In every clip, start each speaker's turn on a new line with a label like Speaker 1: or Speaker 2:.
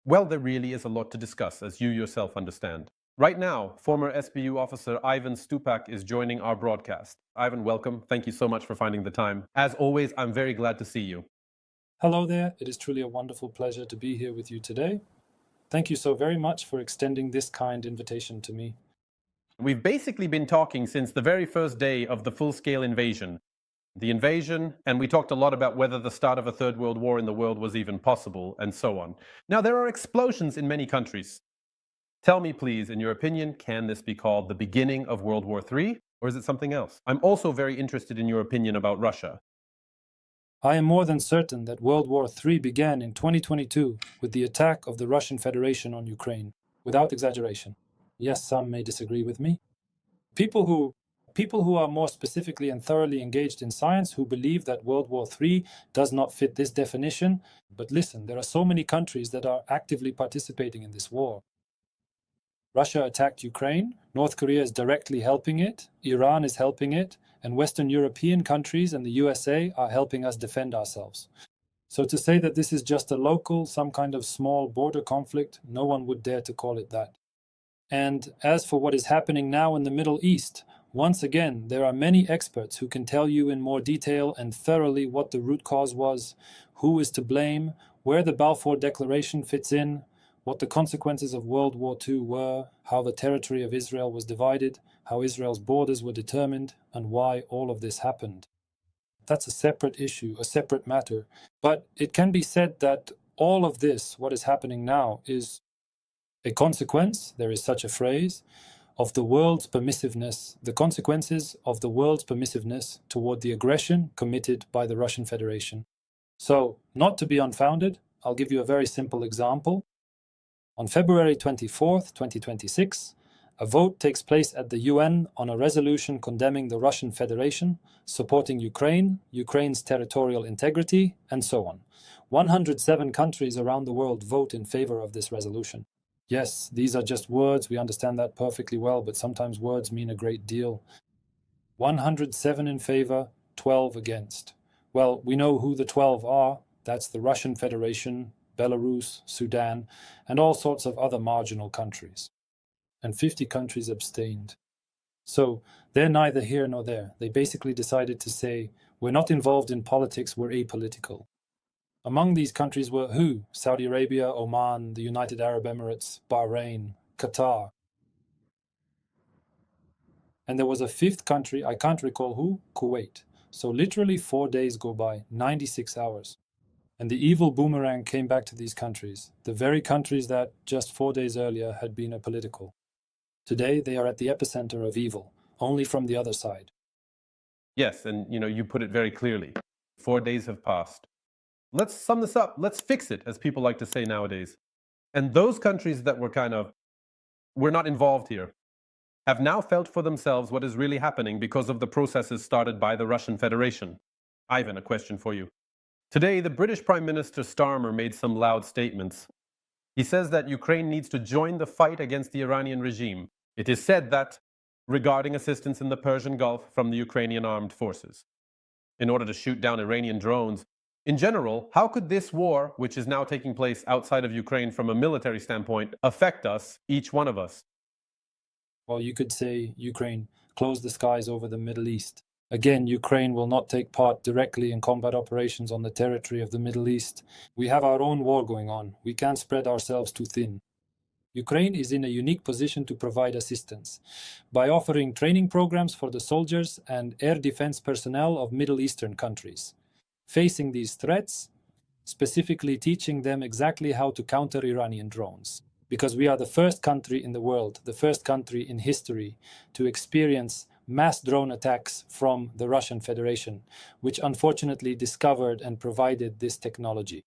Speaker 1: Well, there really is a lot to discuss, as you yourself understand. Right now, former SBU officer Ivan Stupak is joining our broadcast. Ivan, welcome. Thank you so much for finding the time. As always, I'm very glad to see you.
Speaker 2: Hello there, it is truly a wonderful pleasure to be here with you today. Thank you so very much for extending this kind invitation to me.
Speaker 1: We've basically been talking since the very first day of the full-scale invasion. And we talked a lot about whether the start of a third world war in the world was even possible, and so on. Now, there are explosions in many countries. Tell me, please, in your opinion, can this be called the beginning of World War III, or is it something else? I'm also very interested in your opinion about Russia.
Speaker 2: I am more than certain that World War III began in 2022 with the attack of the Russian Federation on Ukraine, without exaggeration. Yes, some may disagree with me. People who are more specifically and thoroughly engaged in science who believe that World War III does not fit this definition, but listen, there are so many countries that are actively participating in this war. Russia attacked Ukraine, North Korea is directly helping it, Iran is helping it, and Western European countries and the USA are helping us defend ourselves. So to say that this is just a local, some kind of small border conflict, no one would dare to call it that. And as for what is happening now in the Middle East, once again, there are many experts who can tell you in more detail and thoroughly what the root cause was, who is to blame, where the Balfour Declaration fits in, what the consequences of World War II were, how the territory of Israel was divided, how Israel's borders were determined, and why all of this happened. That's a separate issue, a separate matter. But it can be said that all of this, what is happening now, is a consequence, there is such a phrase, of the world's permissiveness, the consequences of the world's permissiveness toward the aggression committed by the Russian Federation. So, not to be unfounded, I'll give you a very simple example. On February 24th, 2026, a vote takes place at the UN on a resolution condemning the Russian Federation, supporting Ukraine, Ukraine's territorial integrity, and so on. 107 countries around the world vote in favor of this resolution. Yes, these are just words, we understand that perfectly well, but sometimes words mean a great deal. 107 in favor, 12 against. Well, we know who the 12 are. That's the Russian Federation, Belarus, Sudan, and all sorts of other marginal countries. And 50 countries abstained. So they're neither here nor there. They basically decided to say, we're not involved in politics, we're apolitical. Among these countries were who? Saudi Arabia, Oman, the United Arab Emirates, Bahrain, Qatar. And there was a fifth country, I can't recall who, Kuwait. So literally 4 days go by, 96 hours. And the evil boomerang came back to these countries, the very countries that just 4 days earlier had been apolitical. Today they are at the epicenter of evil, only from the other side.
Speaker 1: Yes, and you put it very clearly. 4 days have passed. Let's sum this up. Let's fix it, as people like to say nowadays. And those countries that were not involved here, have now felt for themselves what is really happening because of the processes started by the Russian Federation. Ivan, a question for you. Today, the British Prime Minister Starmer made some loud statements. He says that Ukraine needs to join the fight against the Iranian regime. It is said that regarding assistance in the Persian Gulf from the Ukrainian armed forces in order to shoot down Iranian drones. In general, how could this war, which is now taking place outside of Ukraine from a military standpoint, affect us, each one of us?
Speaker 2: Well, you could say, Ukraine, close the skies over the Middle East. Again, Ukraine will not take part directly in combat operations on the territory of the Middle East. We have our own war going on. We can't spread ourselves too thin. Ukraine is in a unique position to provide assistance by offering training programs for the soldiers and air defense personnel of Middle Eastern countries. Facing these threats, specifically teaching them exactly how to counter Iranian drones. Because we are the first country in the world, the first country in history to experience mass drone attacks from the Russian Federation, which unfortunately discovered and provided this technology.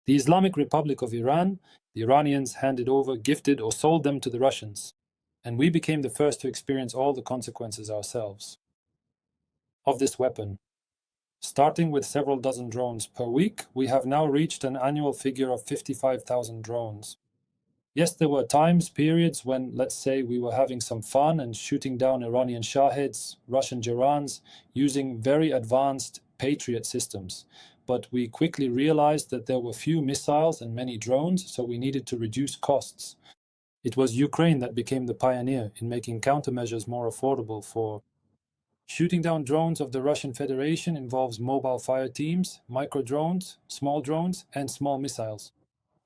Speaker 2: The Islamic Republic of Iran, the Iranians handed over, gifted, or sold them to the Russians, and we became the first to experience all the consequences ourselves of this weapon. Starting with several dozen drones per week, we have now reached an annual figure of 55,000 drones. Yes, there were periods when, let's say, we were having some fun and shooting down Iranian Shaheds, Russian Jarans, using very advanced Patriot systems. but we quickly realized that there were few missiles and many drones, so we needed to reduce costs. It was Ukraine that became the pioneer in making countermeasures more affordable for shooting down drones of the Russian Federation involves mobile fire teams, micro drones, and small missiles.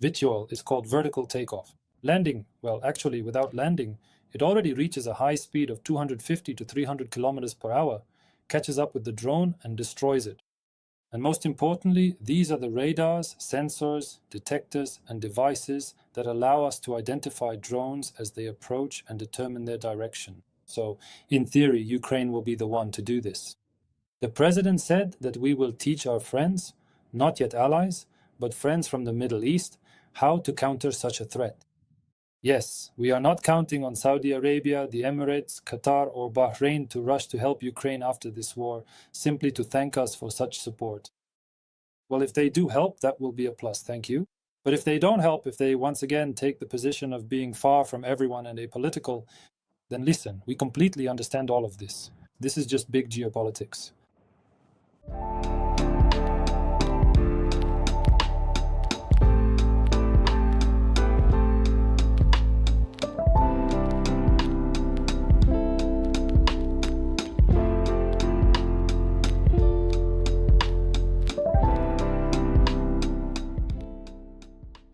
Speaker 2: VTOL is called vertical takeoff. Landing, well, actually, without landing, it already reaches a high speed of 250 to 300 kilometers per hour, catches up with the drone, and destroys it. And most importantly, these are the radars, sensors, detectors, and devices that allow us to identify drones as they approach and determine their direction. So, in theory, Ukraine will be the one to do this. The president said that we will teach our friends, not yet allies, but friends from the Middle East, how to counter such a threat. Yes, we are not counting on Saudi Arabia, the Emirates, Qatar, or Bahrain to rush to help Ukraine after this war, simply to thank us for such support. Well, if they do help, that will be a plus, thank you. But if they don't help, if they once again take the position of being far from everyone and apolitical, then listen, we completely understand all of this. This is just big geopolitics.